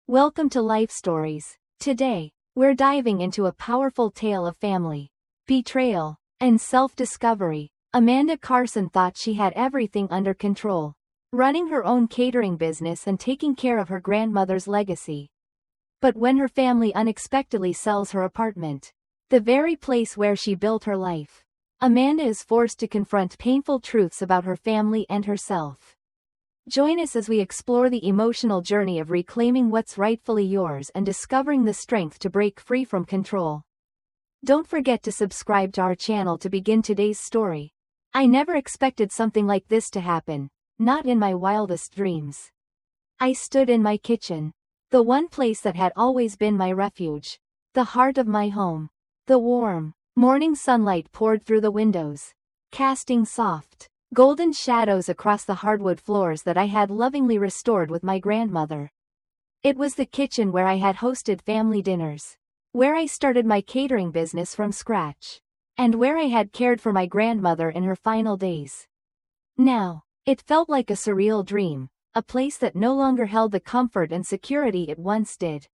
Welcome to Life Stories. Today, we're diving into a powerful tale of family, betrayal, and self-discovery. Amanda Carson thought she had everything under control, running her own catering business and taking care of her grandmother's legacy. But when her family unexpectedly sells her apartment, the very place where she built her life, Amanda is forced to confront painful truths about her family and herself. Join us as we explore the emotional journey of reclaiming what's rightfully yours and discovering the strength to break free from control. Don't forget to subscribe to our channel to begin today's story. I never expected something like this to happen, not in my wildest dreams. I stood in my kitchen, the one place that had always been my refuge, the heart of my home. The warm, morning sunlight poured through the windows, casting soft, golden shadows across the hardwood floors that I had lovingly restored with my grandmother. It was the kitchen where I had hosted family dinners, where I started my catering business from scratch, and where I had cared for my grandmother in her final days. Now, it felt like a surreal dream, a place that no longer held the comfort and security it once did.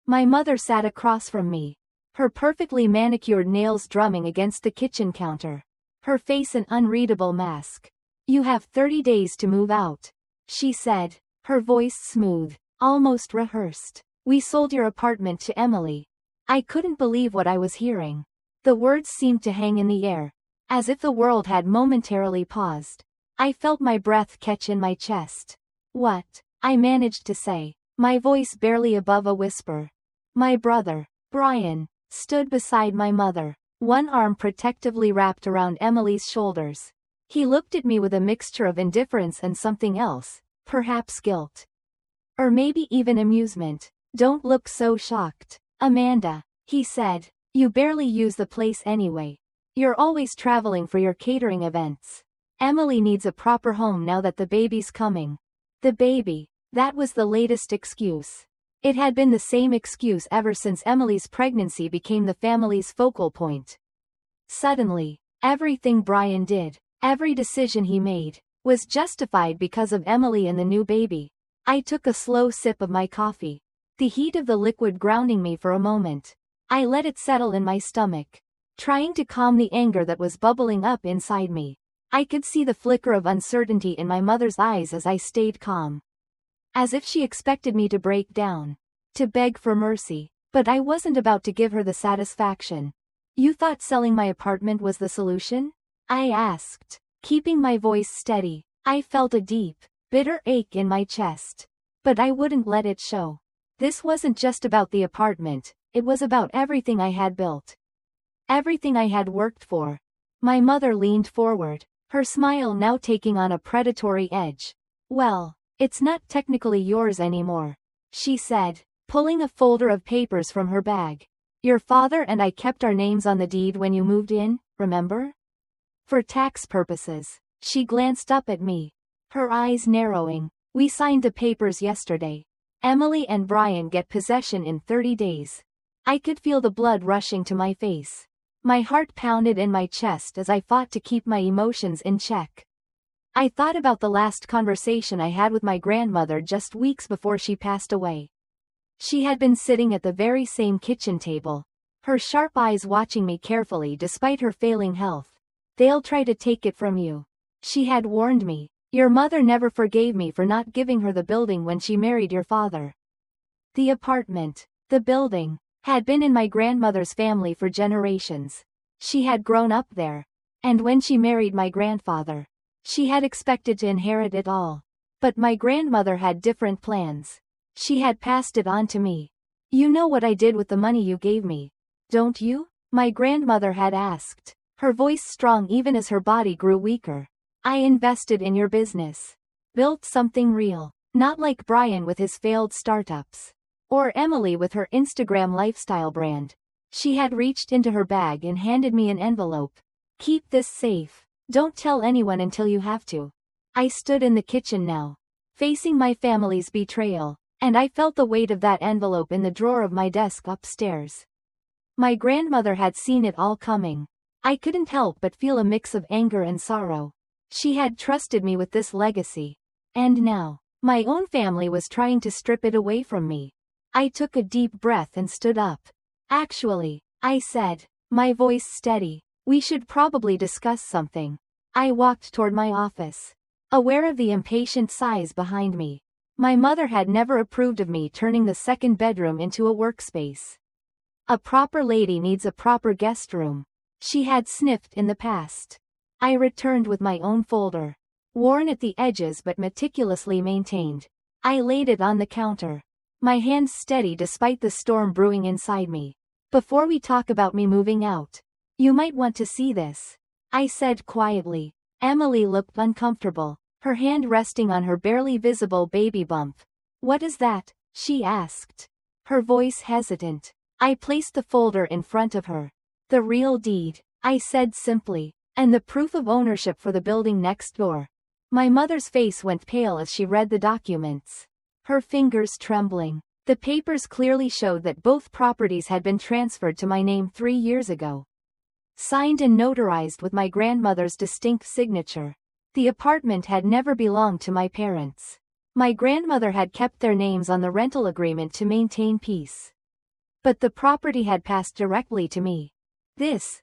My mother sat across from me, her perfectly manicured nails drumming against the kitchen counter, her face an unreadable mask. "You have 30 days to move out," she said, her voice smooth, almost rehearsed. "We sold your apartment to Emily." I couldn't believe what I was hearing. The words seemed to hang in the air, as if the world had momentarily paused. I felt my breath catch in my chest. "What?" I managed to say, my voice barely above a whisper. My brother, Brian, stood beside my mother, one arm protectively wrapped around Emily's shoulders. He looked at me with a mixture of indifference and something else, perhaps guilt. Or maybe even amusement. "Don't look so shocked, Amanda," he said. "You barely use the place anyway. You're always traveling for your catering events. Emily needs a proper home now that the baby's coming." The baby. That was the latest excuse. It had been the same excuse ever since Emily's pregnancy became the family's focal point. Suddenly, everything Brian did, every decision he made, was justified because of Emily and the new baby. I took a slow sip of my coffee, the heat of the liquid grounding me for a moment. I let it settle in my stomach, trying to calm the anger that was bubbling up inside me. I could see the flicker of uncertainty in my mother's eyes as I stayed calm, as if she expected me to break down, to beg for mercy. But I wasn't about to give her the satisfaction. "You thought selling my apartment was the solution?" I asked, keeping my voice steady. I felt a deep, bitter ache in my chest, but I wouldn't let it show. This wasn't just about the apartment, it was about everything I had built, everything I had worked for. My mother leaned forward, her smile now taking on a predatory edge. "Well, it's not technically yours anymore," she said, pulling a folder of papers from her bag. "Your father and I kept our names on the deed when you moved in, remember? For tax purposes." She glanced up at me, her eyes narrowing. "We signed the papers yesterday. Emily and Brian get possession in 30 days. I could feel the blood rushing to my face. My heart pounded in my chest as I fought to keep my emotions in check. I thought about the last conversation I had with my grandmother just weeks before she passed away. She had been sitting at the very same kitchen table, her sharp eyes watching me carefully despite her failing health. "They'll try to take it from you," she had warned me. "Your mother never forgave me for not giving her the building when she married your father." The apartment, the building, had been in my grandmother's family for generations. She had grown up there, and when she married my grandfather, she had expected to inherit it all. But my grandmother had different plans. She had passed it on to me. "You know what I did with the money you gave me, don't you?" my grandmother had asked, her voice strong even as her body grew weaker. "I invested in your business. Built something real. Not like Brian with his failed startups. Or Emily with her Instagram lifestyle brand." She had reached into her bag and handed me an envelope. "Keep this safe. Don't tell anyone until you have to." I stood in the kitchen now, facing my family's betrayal, and I felt the weight of that envelope in the drawer of my desk upstairs. My grandmother had seen it all coming. I couldn't help but feel a mix of anger and sorrow. She had trusted me with this legacy, and now, my own family was trying to strip it away from me. I took a deep breath and stood up. Actually, I said, my voice steady, we should probably discuss something. I walked toward my office, aware of the impatient sighs behind me. My mother had never approved of me turning the second bedroom into a workspace. A proper lady needs a proper guest room, she had sniffed in the past. I returned with my own folder, worn at the edges but meticulously maintained. I laid it on the counter, my hands steady despite the storm brewing inside me. Before we talk about me moving out, you might want to see this, I said quietly. Emily looked uncomfortable, her hand resting on her barely visible baby bump. What is that? She asked, her voice hesitant. I placed the folder in front of her. The real deed, I said simply, and the proof of ownership for the building next door. My mother's face went pale as she read the documents, her fingers trembling. The papers clearly showed that both properties had been transferred to my name 3 years ago. Signed and notarized with my grandmother's distinct signature. The apartment had never belonged to my parents. My grandmother had kept their names on the rental agreement to maintain peace. But the property had passed directly to me. This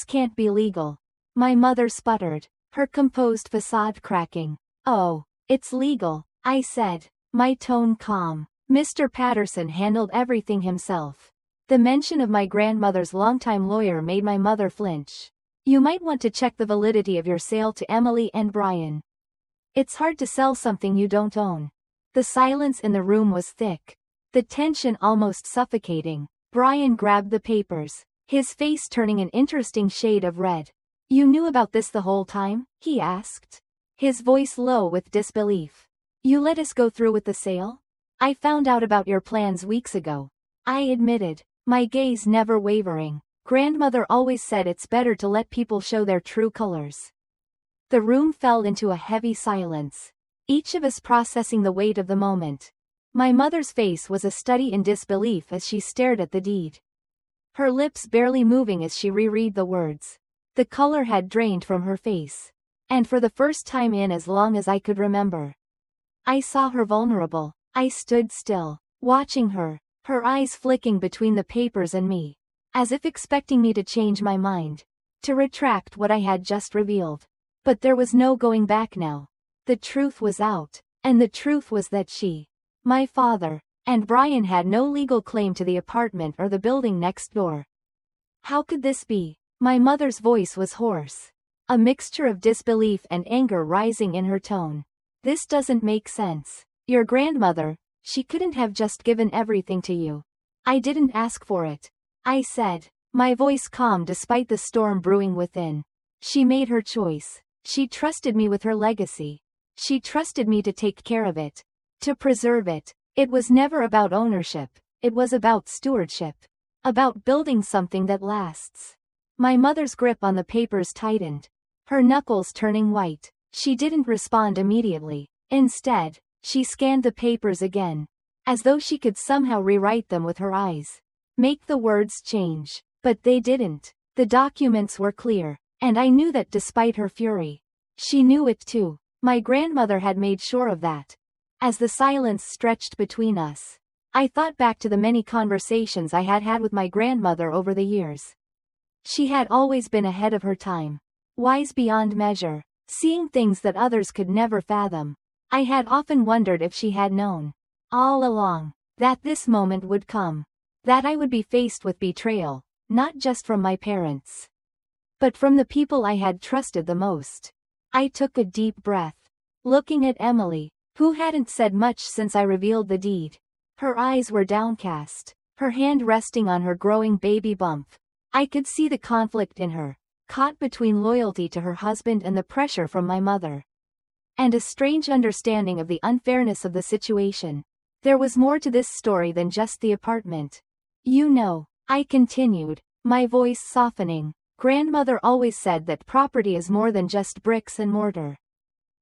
can't be legal. My mother sputtered, her composed facade cracking. Oh, it's legal, I said, my tone calm. Mr. Patterson handled everything himself. The mention of my grandmother's longtime lawyer made my mother flinch. You might want to check the validity of your sale to Emily and Brian. It's hard to sell something you don't own. The silence in the room was thick, the tension almost suffocating. Brian grabbed the papers, his face turning an interesting shade of red. You knew about this the whole time? He asked, his voice low with disbelief. You let us go through with the sale? I found out about your plans weeks ago, I admitted, my gaze never wavering. Grandmother always said it's better to let people show their true colors. The room fell into a heavy silence, each of us processing the weight of the moment. My mother's face was a study in disbelief as she stared at the deed, her lips barely moving as she reread the words. The color had drained from her face, and for the first time in as long as I could remember, I saw her vulnerable. I stood still, watching her, her eyes flicking between the papers and me, as if expecting me to change my mind, to retract what I had just revealed. But there was no going back now. The truth was out, and the truth was that she, my father, and Brian had no legal claim to the apartment or the building next door. How could this be? My mother's voice was hoarse, a mixture of disbelief and anger rising in her tone. This doesn't make sense. Your grandmother, she couldn't have just given everything to you. I didn't ask for it, I said, my voice calm despite the storm brewing within. She made her choice. She trusted me with her legacy. She trusted me to take care of it, to preserve it. It was never about ownership, it was about stewardship, about building something that lasts. My mother's grip on the papers tightened, her knuckles turning white. She didn't respond immediately. Instead, she scanned the papers again, as though she could somehow rewrite them with her eyes, make the words change. But they didn't. The documents were clear, and I knew that despite her fury. She knew it too. My grandmother had made sure of that. As the silence stretched between us, I thought back to the many conversations I had had with my grandmother over the years. She had always been ahead of her time, wise beyond measure, seeing things that others could never fathom. I had often wondered if she had known, all along, that this moment would come, that I would be faced with betrayal, not just from my parents, but from the people I had trusted the most. I took a deep breath, looking at Emily, who hadn't said much since I revealed the deed. Her eyes were downcast, her hand resting on her growing baby bump. I could see the conflict in her, caught between loyalty to her husband and the pressure from my mother, and a strange understanding of the unfairness of the situation. There was more to this story than just the apartment. You know, I continued, my voice softening, grandmother always said that property is more than just bricks and mortar.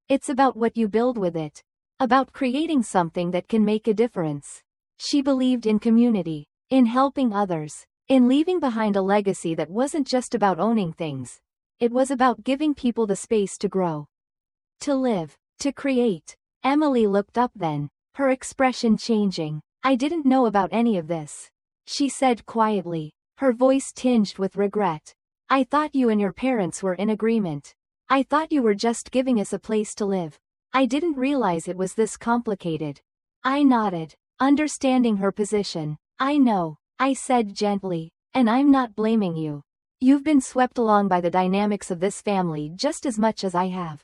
It's about what you build with it, about creating something that can make a difference. She believed in community, in helping others, in leaving behind a legacy that wasn't just about owning things. It was about giving people the space to grow, to live, to create. Emily looked up then, her expression changing. I didn't know about any of this, she said quietly, her voice tinged with regret. I thought you and your parents were in agreement. I thought you were just giving us a place to live. I didn't realize it was this complicated. I nodded, understanding her position. I know, I said gently, and I'm not blaming you. You've been swept along by the dynamics of this family just as much as I have.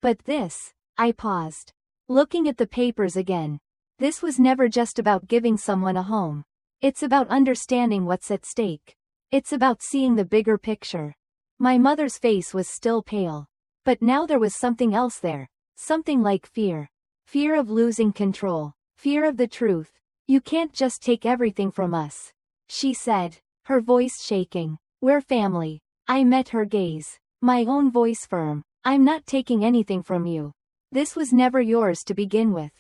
But this, I paused, looking at the papers again. This was never just about giving someone a home. It's about understanding what's at stake. It's about seeing the bigger picture. My mother's face was still pale. But now there was something else there. Something like fear. Fear of losing control. Fear of the truth. You can't just take everything from us, she said, her voice shaking. We're family. I met her gaze. My own voice firm. I'm not taking anything from you. This was never yours to begin with.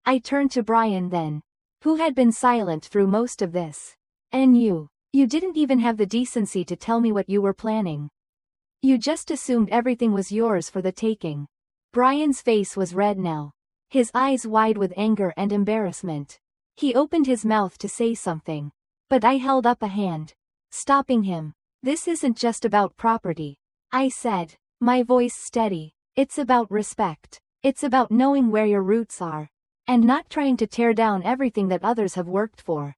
I turned to Brian then, who had been silent through most of this. And you didn't even have the decency to tell me what you were planning. You just assumed everything was yours for the taking. Brian's face was red now, his eyes wide with anger and embarrassment. He opened his mouth to say something, but I held up a hand, stopping him. This isn't just about property, I said, my voice steady. It's about respect. It's about knowing where your roots are, and not trying to tear down everything that others have worked for.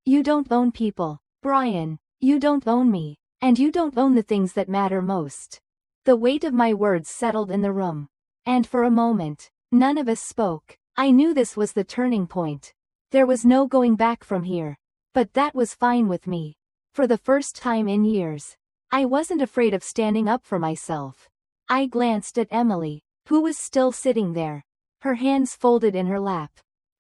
You don't own people, Brian. You don't own me, and you don't own the things that matter most. The weight of my words settled in the room, and for a moment, none of us spoke. I knew this was the turning point. There was no going back from here, but that was fine with me. For the first time in years, I wasn't afraid of standing up for myself. I glanced at Emily, who was still sitting there, her hands folded in her lap,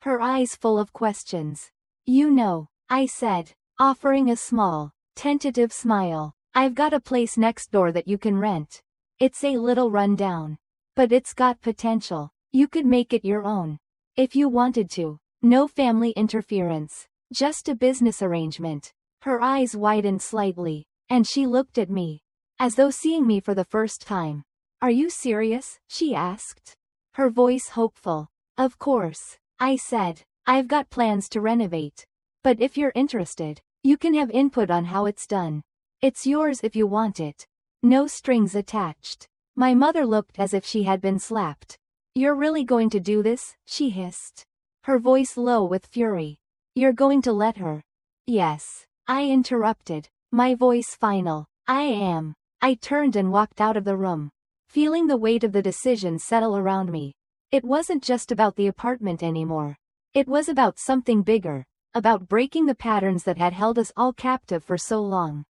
her eyes full of questions. You know, I said, offering a small, tentative smile. I've got a place next door that you can rent. It's a little run down, but it's got potential. You could make it your own, if you wanted to. No family interference, just a business arrangement. Her eyes widened slightly, and she looked at me, as though seeing me for the first time. Are you serious? She asked, her voice hopeful. Of course, I said. I've got plans to renovate. But if you're interested, you can have input on how it's done. It's yours if you want it. No strings attached. My mother looked as if she had been slapped. You're really going to do this? She hissed, her voice low with fury. You're going to let her? Yes, I interrupted, my voice final. I am. I turned and walked out of the room, feeling the weight of the decision settle around me. It wasn't just about the apartment anymore. It was about something bigger, about breaking the patterns that had held us all captive for so long.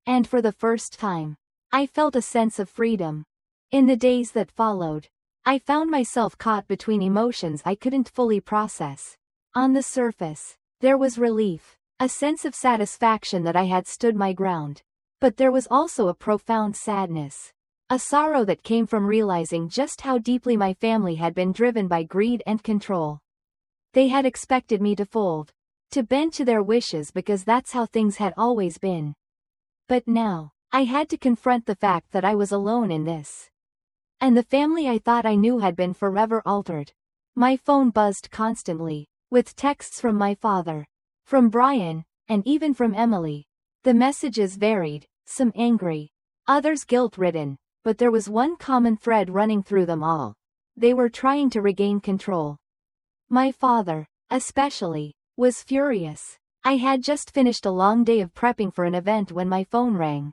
And for the first time, I felt a sense of freedom. In the days that followed, I found myself caught between emotions I couldn't fully process. On the surface, there was relief, a sense of satisfaction that I had stood my ground. But there was also a profound sadness, a sorrow that came from realizing just how deeply my family had been driven by greed and control. They had expected me to fold, to bend to their wishes because that's how things had always been. But now, I had to confront the fact that I was alone in this. And the family I thought I knew had been forever altered. My phone buzzed constantly, with texts from my father, from Brian, and even from Emily. The messages varied, some angry, others guilt-ridden, but there was one common thread running through them all. They were trying to regain control. My father, especially, was furious. I had just finished a long day of prepping for an event when my phone rang.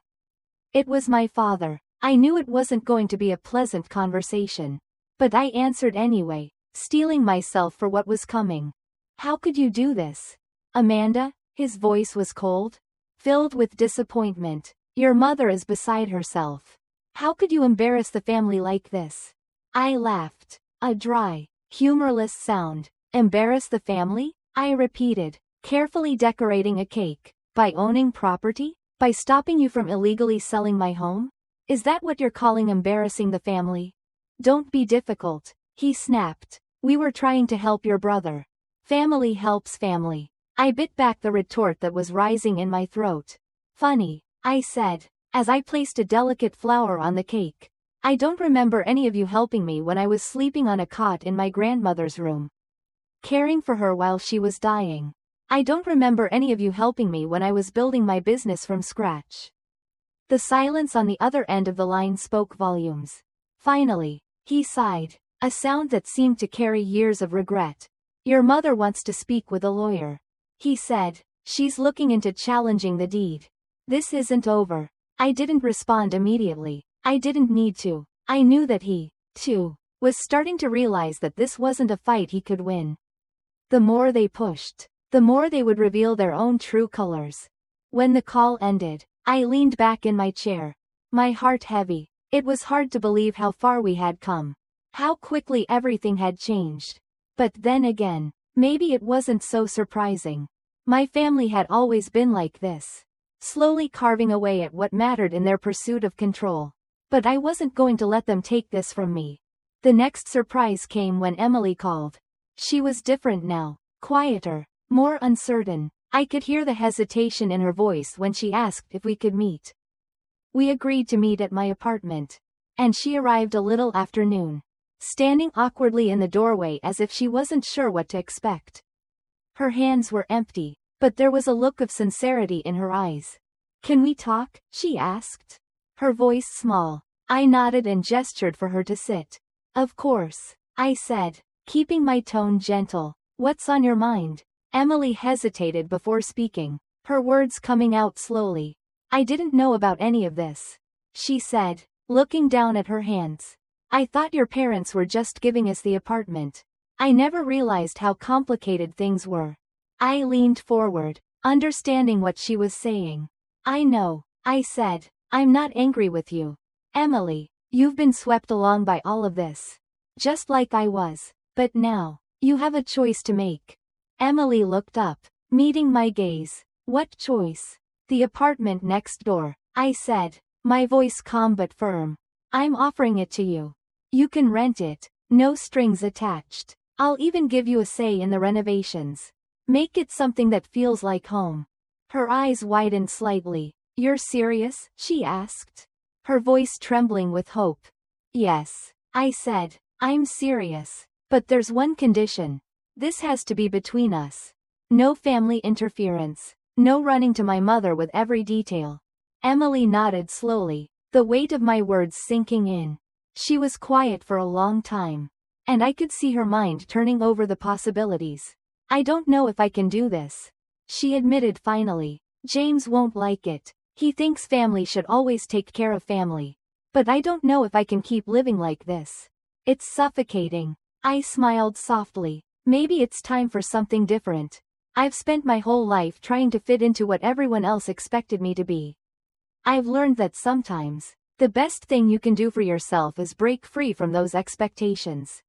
It was my father. I knew it wasn't going to be a pleasant conversation, but I answered anyway, steeling myself for what was coming. How could you do this, Amanda? His voice was cold, filled with disappointment. Your mother is beside herself. How could you embarrass the family like this? I laughed, a dry, humorless sound. Embarrass the family? I repeated, carefully decorating a cake. By owning property? By stopping you from illegally selling my home? Is that what you're calling embarrassing the family? Don't be difficult, he snapped. We were trying to help your brother. Family helps family. I bit back the retort that was rising in my throat. Funny, I said, as I placed a delicate flower on the cake. I don't remember any of you helping me when I was sleeping on a cot in my grandmother's room. caring for her while she was dying. I don't remember any of you helping me when I was building my business from scratch. The silence on the other end of the line spoke volumes. Finally, he sighed, a sound that seemed to carry years of regret. Your mother wants to speak with a lawyer, he said. She's looking into challenging the deed. This isn't over. I didn't respond immediately. I didn't need to. I knew that he, too, was starting to realize that this wasn't a fight he could win. The more they pushed, the more they would reveal their own true colors. When the call ended, I leaned back in my chair, my heart heavy. It was hard to believe how far we had come, how quickly everything had changed. But then again, maybe it wasn't so surprising. My family had always been like this, slowly carving away at what mattered in their pursuit of control. But I wasn't going to let them take this from me. The next surprise came when Emily called. She was different now, quieter, more uncertain. I could hear the hesitation in her voice when she asked if we could meet. We agreed to meet at my apartment. And she arrived a little after noon, standing awkwardly in the doorway as if she wasn't sure what to expect. Her hands were empty, but there was a look of sincerity in her eyes. Can we talk? She asked. Her voice small. I nodded and gestured for her to sit. Of course, I said, keeping my tone gentle. What's on your mind? Emily hesitated before speaking, her words coming out slowly. I didn't know about any of this, she said, looking down at her hands. I thought your parents were just giving us the apartment. I never realized how complicated things were. I leaned forward, understanding what she was saying. I know, I said. I'm not angry with you, Emily. You've been swept along by all of this, just like I was. But now, you have a choice to make. Emily looked up, meeting my gaze. What choice? The apartment next door, I said, my voice calm but firm. I'm offering it to you. You can rent it, no strings attached. I'll even give you a say in the renovations. Make it something that feels like home. Her eyes widened slightly. You're serious? She asked, her voice trembling with hope. Yes, I said, I'm serious. But there's one condition. This has to be between us. No family interference. No running to my mother with every detail. Emily nodded slowly, the weight of my words sinking in. She was quiet for a long time, and I could see her mind turning over the possibilities. I don't know if I can do this, she admitted finally. James won't like it. He thinks family should always take care of family. But I don't know if I can keep living like this. It's suffocating. I smiled softly. Maybe it's time for something different. I've spent my whole life trying to fit into what everyone else expected me to be. I've learned that sometimes, the best thing you can do for yourself is break free from those expectations.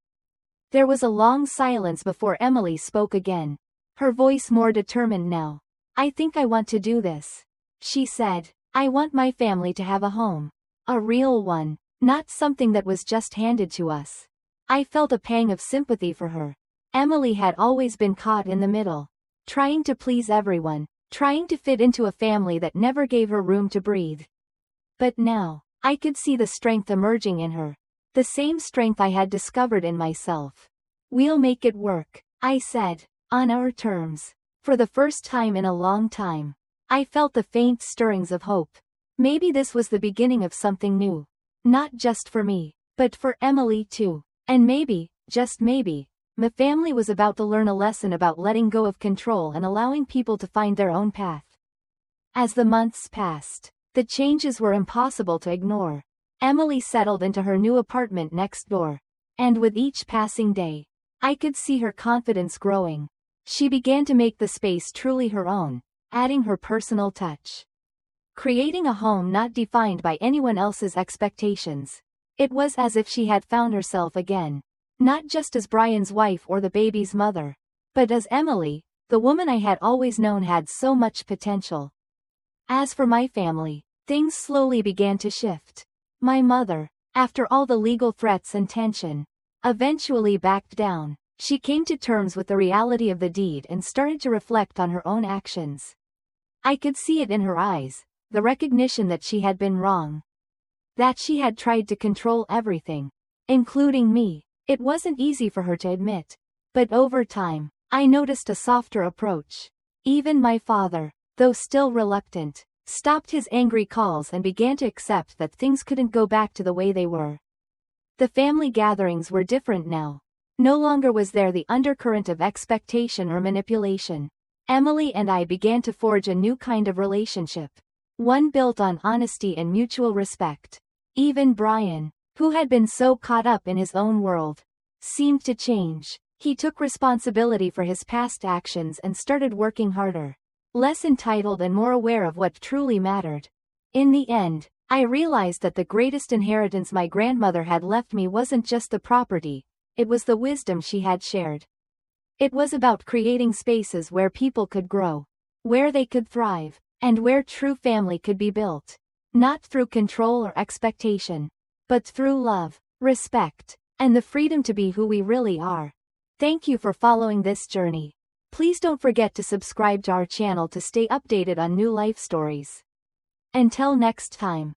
There was a long silence before Emily spoke again, her voice more determined now. I think I want to do this, she said. I want my family to have a home. A real one, not something that was just handed to us. I felt a pang of sympathy for her. Emily had always been caught in the middle, trying to please everyone, trying to fit into a family that never gave her room to breathe. But now, I could see the strength emerging in her, the same strength I had discovered in myself. We'll make it work, I said, on our terms. For the first time in a long time, I felt the faint stirrings of hope. Maybe this was the beginning of something new. Not just for me, but for Emily too. And maybe, just maybe, my family was about to learn a lesson about letting go of control and allowing people to find their own path. As the months passed, the changes were impossible to ignore. Emily settled into her new apartment next door. And with each passing day, I could see her confidence growing. She began to make the space truly her own, adding her personal touch. Creating a home not defined by anyone else's expectations. It was as if she had found herself again. Not just as Brian's wife or the baby's mother, but as Emily, the woman I had always known had so much potential. As for my family, things slowly began to shift. My mother, after all the legal threats and tension, eventually backed down. She came to terms with the reality of the deed and started to reflect on her own actions. I could see it in her eyes, the recognition that she had been wrong. That she had tried to control everything, including me. It wasn't easy for her to admit, But over time, I noticed a softer approach. Even my father, though still reluctant, stopped his angry calls and began to accept that things couldn't go back to the way they were. The family gatherings were different now. No longer was there the undercurrent of expectation or manipulation. Emily and I began to forge a new kind of relationship. One built on honesty and mutual respect. Even Brian, who had been so caught up in his own world, seemed to change. He took responsibility for his past actions and started working harder. Less entitled and more aware of what truly mattered. In the end, I realized that the greatest inheritance my grandmother had left me wasn't just the property, it was the wisdom she had shared. It was about creating spaces where people could grow, where they could thrive, and where true family could be built. Not through control or expectation, but through love, respect, and the freedom to be who we really are. Thank you for following this journey. Please don't forget to subscribe to our channel to stay updated on new life stories. Until next time.